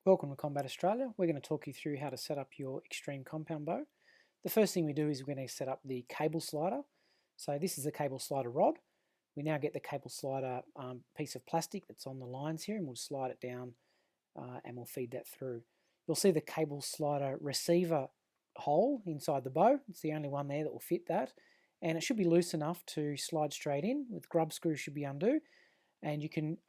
Welcome to Combat Australia. We're going to talk you through how to set up your extreme compound bow. The first thing we do is we're going to set up the cable slider. So this is the cable slider rod. We now get the cable slider piece of plastic that's on the lines here, and we'll slide it down and we'll feed that through. You'll see the cable slider receiver hole inside the bow. It's the only one there that will fit that, and it should be loose enough to slide straight in. With grub screws should be undo, and you can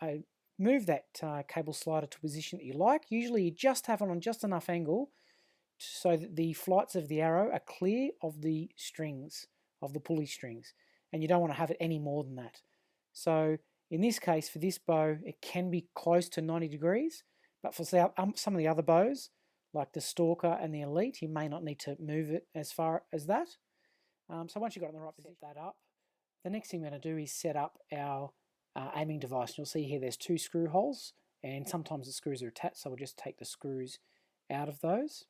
move that cable slider to a position that you like. Usually you just have it on just enough angle so that the flights of the arrow are clear of the strings, of the pulley strings, and you don't want to have it any more than that. So in this case, for this bow, it can be close to 90 degrees, but for some of the other bows, like the Stalker and the Elite, you may not need to move it as far as that. So once you've got it in the right position, set that up. The next thing we're going to do is set up our aiming device. You'll see here there's two screw holes, and sometimes the screws are attached, so we'll just take the screws out of those.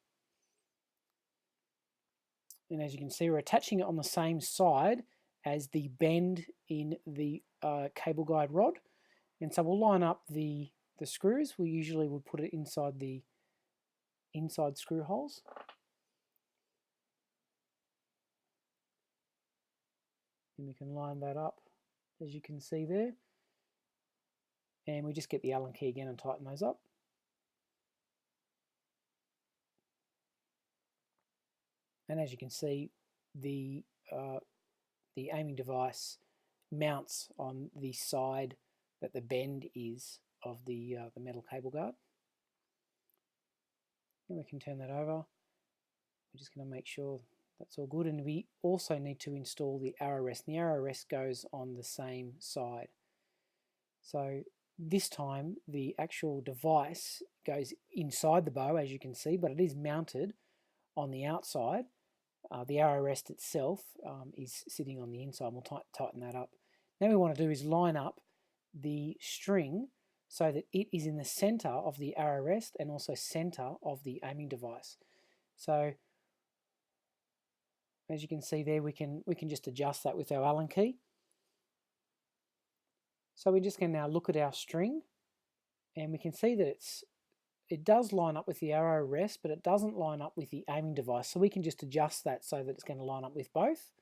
And as you can see, we're attaching it on the same side as the bend in the cable guide rod. And so we'll line up the screws. We usually would put it inside the inside screw holes. And we can line that up, as you can see there. And we just get the Allen key again and tighten those up. And as you can see, the aiming device mounts on the side that the bend is of the metal cable guard. And we can turn that over. We're just going to make sure that's all good, and we also need to install the arrow rest. And the arrow rest goes on the same side. So this time the actual device goes inside the bow, as you can see, but it is mounted on the outside. The arrow rest itself is sitting on the inside. We'll tighten that up. Now we want to do is line up the string so that it is in the center of the arrow rest and also center of the aiming device. So as you can see there, we can just adjust that with our Allen key. So we're just going to now look at our string, and we can see that it does line up with the arrow rest, but it doesn't line up with the aiming device. So we can just adjust that so that it's going to line up with both.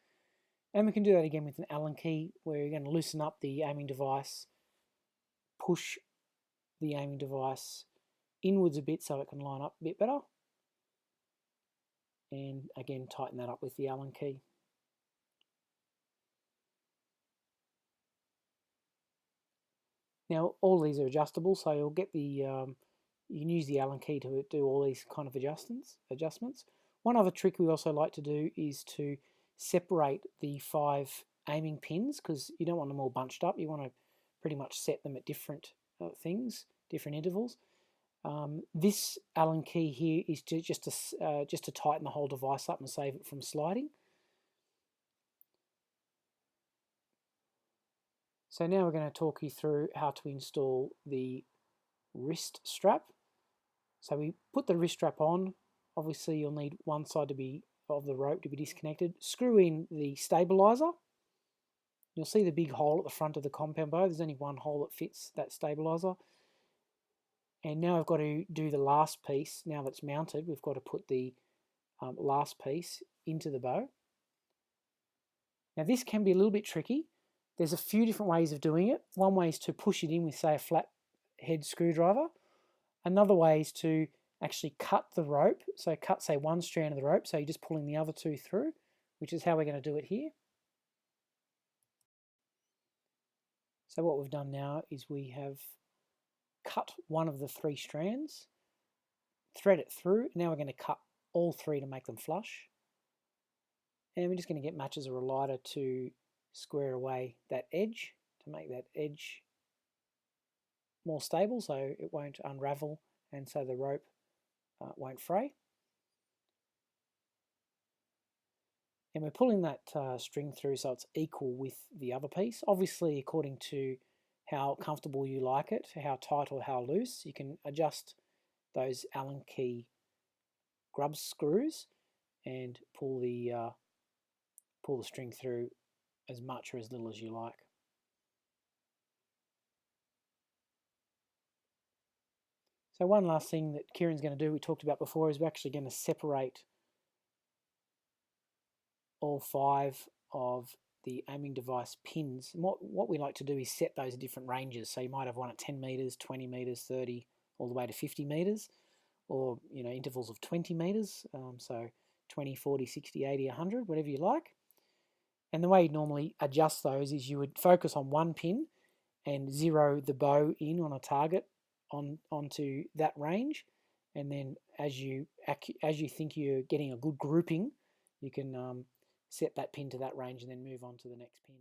And we can do that again with an Allen key, where you're going to loosen up the aiming device, push the aiming device inwards a bit so it can line up a bit better. And again, tighten that up with the Allen key. Now all these are adjustable, so you'll get the you can use the Allen key to do all these kind of adjustments. One other trick we also like to do is to separate the 5 aiming pins, because you don't want them all bunched up. You want to pretty much set them at different different intervals. This Allen key here is just to tighten the whole device up and save it from sliding. So now we're going to talk you through how to install the wrist strap. So we put the wrist strap on. Obviously you'll need one side of the rope to be disconnected. Screw in the stabilizer. You'll see the big hole at the front of the compound bow. There's only one hole that fits that stabilizer. And now I've got to do the last piece. Now that's mounted, we've got to put the last piece into the bow. Now this can be a little bit tricky. There's a few different ways of doing it. One way is to push it in with, say, a flat head screwdriver. Another way is to actually cut the rope. So cut, say, one strand of the rope, so you're just pulling the other two through, which is how we're going to do it here. So what we've done now is we have cut one of the 3 strands, thread it through. Now we're going to cut all 3 to make them flush. And we're just going to get matches or a lighter to square away that edge, to make that edge more stable so it won't unravel and so the rope won't fray. And we're pulling that string through so it's equal with the other piece, obviously according to how comfortable you like it, how tight or how loose. You can adjust those Allen key grub screws and pull the string through as much or as little as you like. So one last thing that Kieran's going to do, we talked about before, is we're actually going to separate all 5 of the aiming device pins. And what we like to do is set those at different ranges. So you might have one at 10 meters, 20 meters, 30, all the way to 50 meters, or intervals of 20 meters. So 20, 40, 60, 80, 100, whatever you like. And the way you normally adjust those is you would focus on one pin and zero the bow in on a target onto that range, and then as you think you're getting a good grouping, you can set that pin to that range and then move on to the next pin.